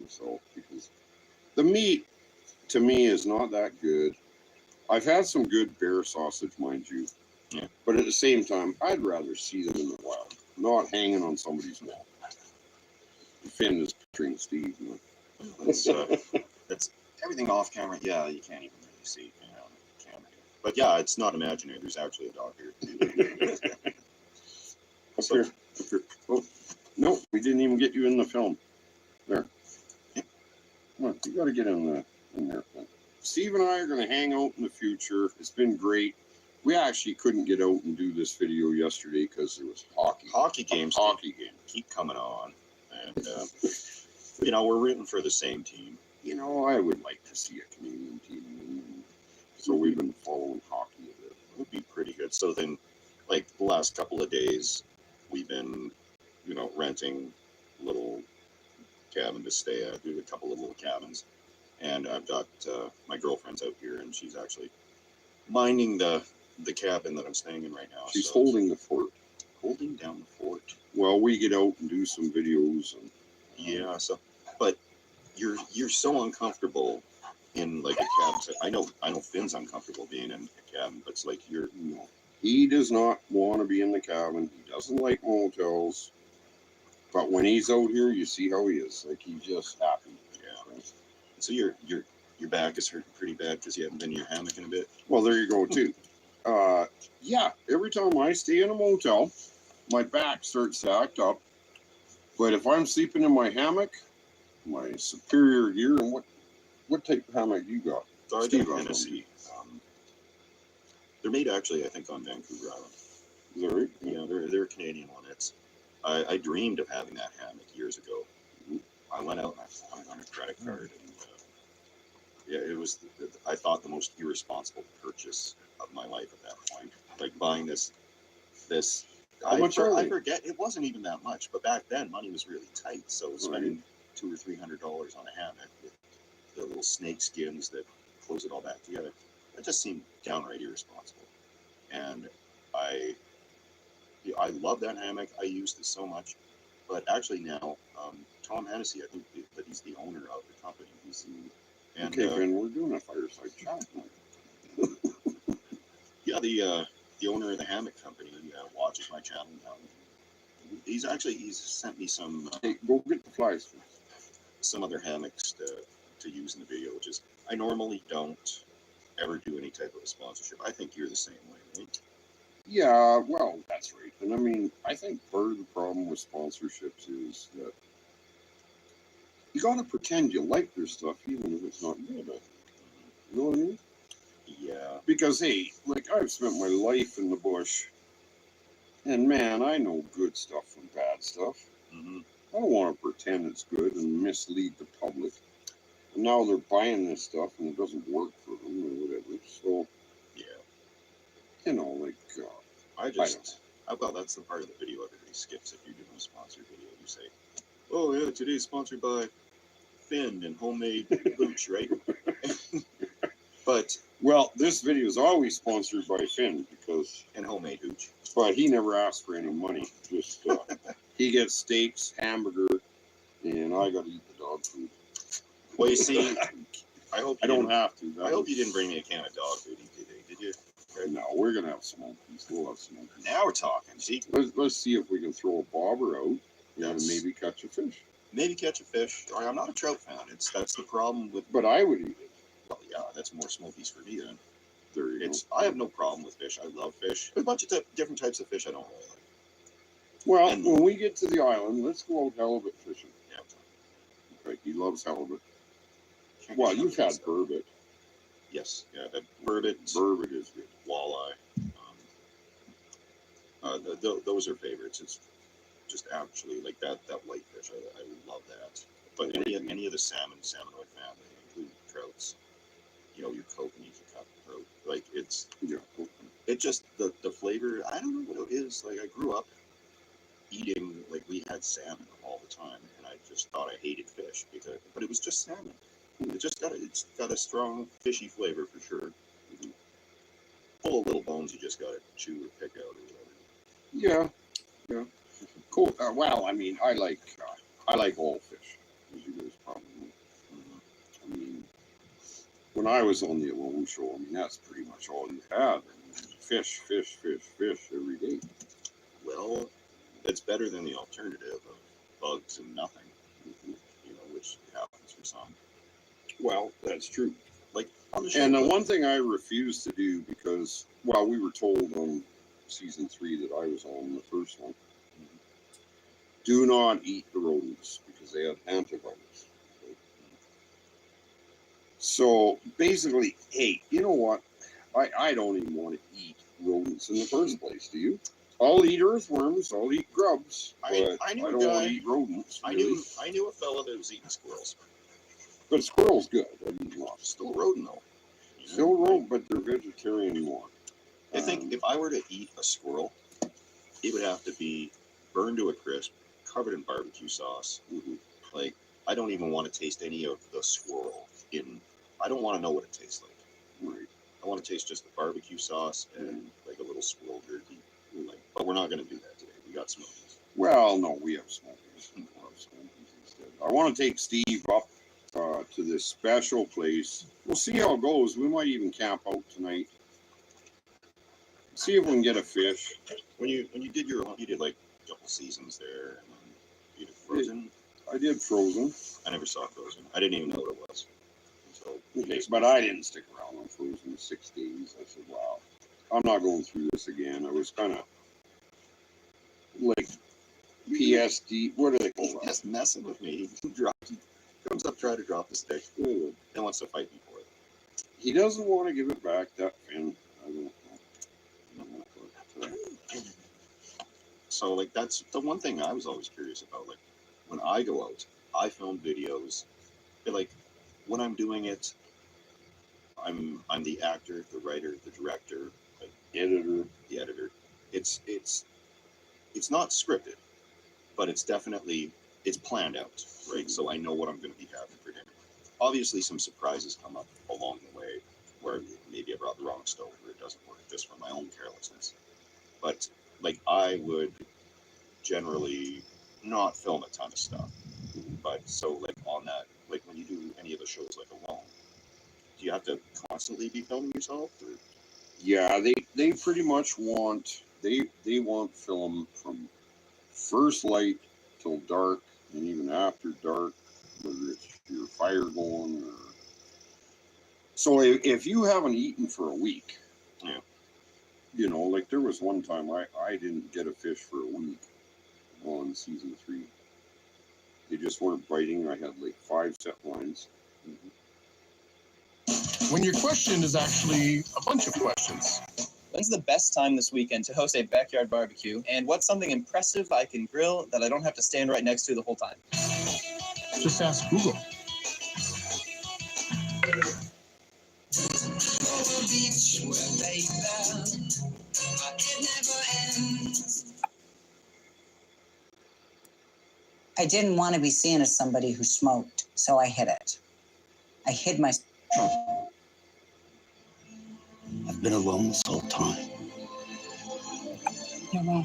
myself because the meat to me is not that good. I've had some good bear sausage, mind you. Yeah. But at the same time, I'd rather see them in the wild, not hanging on somebody's wall. Finn is picturing Steve. That's everything off camera. Yeah, you can't even really see on camera. But yeah, it's not imaginary. There's actually a dog here. Up here. Oh, no, we didn't even get you in the film. There. Yeah. Come on, you got to get in there. Steve and I are going to hang out in the future. It's been great. We actually couldn't get out and do this video yesterday because there was hockey games. Keep coming on, and we're rooting for the same team. I would like to see a Canadian team. So we've been following hockey a bit. It would be pretty good. So then, like the last couple of days, we've been, renting a little cabin to stay at. Do a couple of little cabins, and I've got my girlfriend's out here, and she's actually minding the cabin that I'm staying in right now. She's holding the fort. Holding down the fort. Well, we get out and do some videos. And yeah, but you're so uncomfortable in like a cabin. I know Finn's uncomfortable being in a cabin, but it's like he does not want to be in the cabin. He doesn't like motels. But when he's out here, you see how he is. Like he's just happy. Yeah. Right? So your back is hurting pretty bad because you haven't been in your hammock in a bit. Well, there you go too. Yeah. Every time I stay in a motel, my back starts to act up. But if I'm sleeping in my hammock, my superior gear, and what type of hammock you got? So I got Tennessee. They're made actually, I think, on Vancouver Island. Is that right? Yeah, they're a Canadian one. I dreamed of having that hammock years ago. I went out and I bought it on a credit card, and it was I thought the most irresponsible purchase of my life at that point. Like buying this. How much I forget. It wasn't even that much, but back then money was really tight. So spending $200 or $300 on a hammock with the little snake skins that close it all back together, it just seemed downright irresponsible. And I love that hammock. I used it so much. But actually now, Tom Hennessy, I think that he's the owner of the company. Okay, Ben, we're doing a fireside chat. Yeah, the owner of the hammock company watches my channel now. He's sent me some. Hey, go get the flies. Some other hammocks to use in the video, which is I normally don't ever do any type of a sponsorship. I think you're the same way, right? Yeah, well, that's right. And I mean, I think part of the problem with sponsorships is that you gotta pretend you like their stuff even if it's not good. You know what I mean? Yeah. Because hey, like I've spent my life in the bush, and man, I know good stuff from bad stuff. Mm-hmm. I don't want to pretend it's good and mislead the public. And now they're buying this stuff and it doesn't work for them or whatever. So yeah, well, that's the part of the video everybody skips if you're doing a sponsored video. You say, "Oh yeah, today's sponsored by Finn and homemade hooch," right? But well, this video is always sponsored by Finn and homemade hooch. But he never asked for any money. Just he gets steaks, hamburger, and I got to eat the dog food. Well, you see, I don't have to. I hope you didn't bring me a can of dog food today, did you? No, we're gonna have smokies. We'll have smokies. Now we're talking. See, let's see if we can throw a bobber out and maybe catch a fish. Maybe catch a fish. I'm not a trout fan. That's the problem with. But I would eat it. Well, yeah, that's more smokies for me then. There you go. I have no problem with fish. I love fish. There's a bunch of different types of fish I don't really like. Well, when we get to the island, let's go out halibut fishing. Yeah. Okay, he loves halibut. Well, you've had burbot. Yes, yeah, that burbot. Burbot is good. Walleye. Those are favorites. It's just actually like that white fish. I love that. But any of the salmonoid family, including trouts, your kokanee, cutthroat, like it just the flavor. I don't know what it is. Like I grew up eating, like we had salmon all the time, and I just thought I hated fish but it was just salmon. It's got a strong fishy flavor for sure. Full of little bones you just gotta chew or pick out or whatever. Yeah. Cool. Well, I mean, I like all fish, as you guys probably know. when I was on the alone show, I mean, that's pretty much all you had. I mean, fish every day. Well, it's better than the alternative of bugs and nothing, which happens for some. Well, that's true. Like on the show, and the one thing I refused to do because, well, we were told on season 3 that I was on the first one, do not eat the rodents because they have antivirus. So basically, hey, you know what? I don't even want to eat rodents in the first place. Do you? I'll eat earthworms. I'll eat grubs. I don't want to eat rodents. Really. I knew a fella that was eating squirrels. But squirrel's good. I mean, still rodent though. Still rodent, but they're vegetarian more. I think if I were to eat a squirrel, it would have to be burned to a crisp, covered in barbecue sauce. Mm-hmm. Like, I don't even want to taste any of the squirrel I don't want to know what it tastes like. Right. I want to taste just the barbecue sauce and like a little squirrel jerky. But we're not going to do that today. We got smokies. Well, no, we have smokies. I want to take Steve up to this special place. We'll see how it goes. We might even camp out tonight. See if we can get a fish. When you did you did like a couple seasons there, and then you did Frozen. I did Frozen. I never saw Frozen. I didn't even know what it was. So, but I didn't stick around on Frozen 6 days. I said, wow, I'm not going through this again. I was kind of like PSD. What do they call that? Just messing with me. He comes up, try to drop the stick, and wants to fight me for it. He doesn't want to give it back. That fin. I don't know. So, like, that's the one thing I was always curious about. Like, when I go out, I film videos. Like, when I'm doing it, I'm the actor, the writer, the director, the editor. It's not scripted, but it's definitely planned out, right? So I know what I'm going to be having for dinner. Obviously, some surprises come up along the way, where maybe I brought the wrong stove or it doesn't work just from my own carelessness. But like, I would generally not film a ton of stuff. But so like on that, like when you do any of the shows like alone, do you have to constantly be filming yourself? Or? Yeah, they pretty much want they want film from first light till dark, and even after dark, whether it's your fire going or. So if you haven't eaten for a week, like there was one time I didn't get a fish for a week on season 3. They just weren't biting. I had like 5 set lines. When your question is actually a bunch of questions. When's the best time this weekend to host a backyard barbecue? And what's something impressive I can grill that I don't have to stand right next to the whole time? Just ask Google. I didn't want to be seen as somebody who smoked, so I hid it. I hid my... I've been alone this whole time. You're wrong.